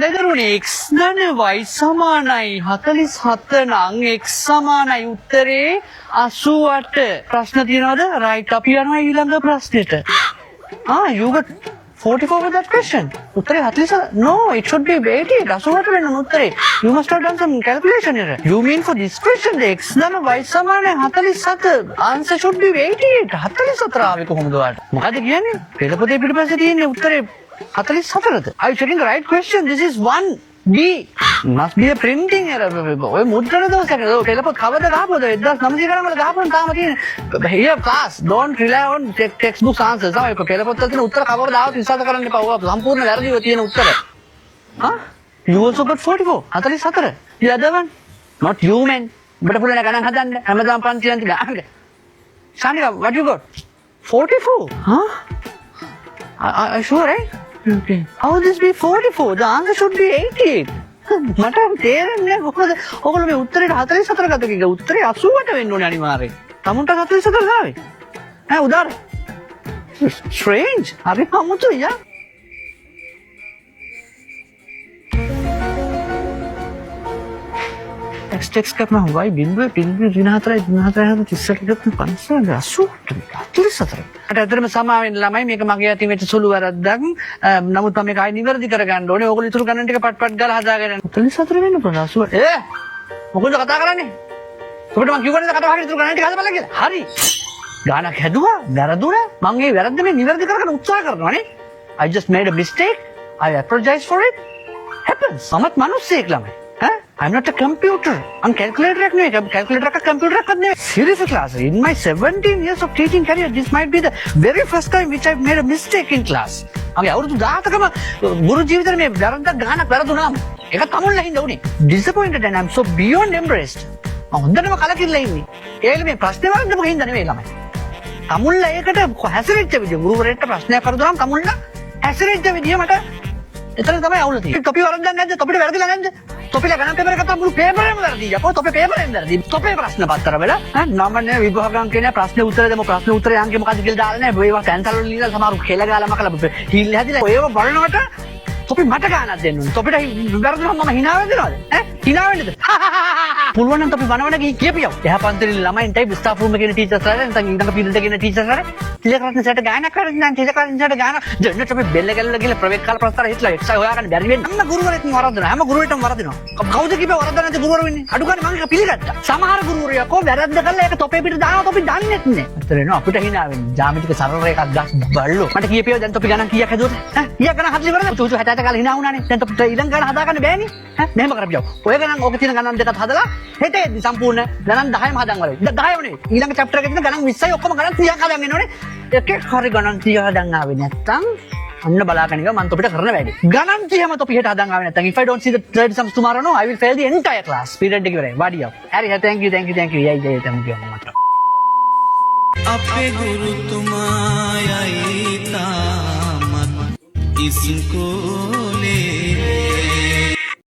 දෙදරුනේ x ධන y සමානයි 47 නම් x සමානයි උත්තරේ 88. ප්‍රශ්න තියනවද? right අපි යනවා ඊළඟ ප්‍රශ්නෙට. You got 44 for that question. උත්තරේ 47. No, it should be 88. 88 වෙන උත්තරේ. You must have done some calculation here. You mean for this question the x ධන y සමානයි 47. Answer should be 88. 44 ආවේ කොහොමද ඔයාලට? මොකද කියන්නේ? පෙළපොතේ පිටපස්සේ තියෙන උත්තරේ 44ද? Are you checking the right question? This is 1B. Must be a printing error. ඔය මුද්‍රණ දෝෂයක්. ඔය පෙළපොත් කවද ගහපොද? 1900 ගණන් වල ගහපොන් තාම තියෙන. Here class, don't rely on textbook answers. ඔය පෙළපොත් වල තියෙන උත්තර කවද දාවත් විශ්වාස කරන්න එපා. ඔය සම්පූර්ණ වැරදිව තියෙන උත්තර. You also got 44. 44. The other one? Not you man. ඔබට පුළුවන් ගණන් හදන්න. හැමදාම පන්තියෙන් තියලා. Shanika, what you got? 44. Are you sure, right? Okay. How would this be 44? The answer should be 88. මට තේරෙන්නේ කොහොමද? ඔයගොල්ලෝ මේ උත්තරේට 44 ගත්ත කිව්වා. උත්තරේ 88 වෙන්න ඕනේ අනිවාර්යෙන්. තමුන්ට 44 ගාවේ. උදාර. Strange. හරි අමුතුයි යා. X කරනවා y බිඳුවේ පිළිබිඹු 34 අට ඇත්තටම සමාවෙන් ළමයි මේක මගේ අතින් වෙච්ච සුළු වැරද්දක්. නමුත් මම මේක ආයි නිවැරදි කරගන්න ඕනේ. ඕගොල්ලෝ ඉතුරු ගණන් ටික පට් ගාලා හදාගෙන 34 වෙන්න පුළුවන් 80. මොකද කතා කරන්නේ? ඔබට මම කිව්වනේ කට වහගෙන ඉතුරු ගණන් ටික හදපළා කියලා. හරි. ගානක් හැදුවා, වැරදුනා. මම මේ වැරද්ද මේ නිවැරදි කරගන්න උත්සාහ කරනවා නේ. I just made a mistake. I apologize for it. Happens. මමත් මිනිස්සෙක් ළමයි. I'm not a computer. I'm calculator එකක් නෙවෙයි. Calculator එකක් computer එකක් නෙවෙයි. Seriously class. In my 17 years of teaching career, this might be the very first time which I've made a mistake in class. අපි අවුරුදු 17කම ගුරු ජීවිතේ මේ වැරද්දක් ගානක් වැරදුනාම ඒක තමුන්ලා හින්දා උනේ. Disappointed and I'm so beyond embarrassed. මම හොඳටම කලකිරලා ඉන්නේ. ඒක මේ ප්‍රශ්නේ වරද්දපු හින්දා නෙවෙයි ළමයි. තමුන්ලා ඒකට හැසිරෙච්ච විදිය ගුරුවරයෙක්ට ප්‍රශ්නයක් කරදුනාම තමුන්ලා හැසිරෙච්ච විදිය මට එතන තමයි අවුල තියෙන්නේ. තොපි වරද්දක් නැද්ද? තොපිට වැරදිලා නැද්ද? තොපිලා ගණන් පේපර් එක ගත්තා මුළු පේපරේම වැරදි. යකෝ තොපේ පේපරේම වැරදි. තොපේ ප්‍රශ්න පත්‍ර වල නම නේ විභාගම් කියන ප්‍රශ්න උත්තර දෙමු. ප්‍රශ්න උත්තරේ අංකෙ මොකද්ද කියලා දාලා නැහැ. ඒවා කැන්සල් වල ලියලා සමහරු කෙල ගාලා මකලා හිල් හැදිලා ඒව බලනකොට තොපි මට ගානක් දෙන්න ඕනේ. තොපිට වැරදුනම මම hina වෙනවද? hina වෙන්නද? පුළුවන් නම් තොපි වනවන කියපියව. එහා පන්තිලේ ළමයින්ටයි ස්ටාෆ් රූම් එකේ ඉන්න ටීචර්ස්ලා නැත්නම් ඊළඟ පීරියඩ් එකේ ඉන්න ටීචර්ස්ලා තිලකරන්න සැට ගානක් කරන්නේ නැහැ. තිලකරන්න සැට ගාන දෙන්න තොපි බෙල්ල ගැල්ල ගිහලා ප්‍රවේග කාල ප්‍රස්තාර හිටලා එක්සයි හොයාගන්න බැරි වෙන්නේ. අන්න ගුරුවරයෙක්ම වරද්දනවා. හැම ගුරුවරයෙක්ම වරදිනවා. කවුද කිව්වේ වරද්දන්නේ නැති ගුරුවරු වෙන්නේ? අඩු ගන්න මම ඒක පිළිගත්තා. සමහර ගුරුවරයා කෝ වැරද්ද කළා ඒක තොපේ පිට දානවා තොපි දන්නේ නැහැ. අතර එනවා අපිට hina වෙන්නේ. ජ්‍යාමිතික සරල රේඛා ගස් බල්ලෝ. මට කියපියව දැන් තොපි ගණන් කීයක් හදුවද? කීයක් ගණන් හදලි වරද? චූචු 60ට කාලේ hina වුණානේ. දැන් තොපිට ඊළඟ ගණන් හදාගන්න බෑනේ. මෙහෙම කරපියව. ඔය ගණන් ඕක තියෙන ගණන් දෙකත් හදලා හෙටේදී සම්පූර්ණ ගණන් 10ම හදන් වල. 10ම නෙවෙයි. ඊළඟ chapter එකේ තියෙන ගණන් 20යි ඔක්කොම ගණන් 30ක් හදන් එනෝනේ. එකෙක් හරි ගණන් 30 හදන් ආවේ නැත්තම් අන්න බලාගෙන ඉව මම තොපිට කරන වැඩේ. ගණන් 30ම තොපි හෙට හදන් ආවේ නැත්තම් if I don't see the third sums tomorrow no I will fail the entire class. period එක ඉවරයි. වාඩියව. හරි thank you. යයි thank you මට. අපේ ගුරුතුමායයි තාමත් ඉස්කෝලේ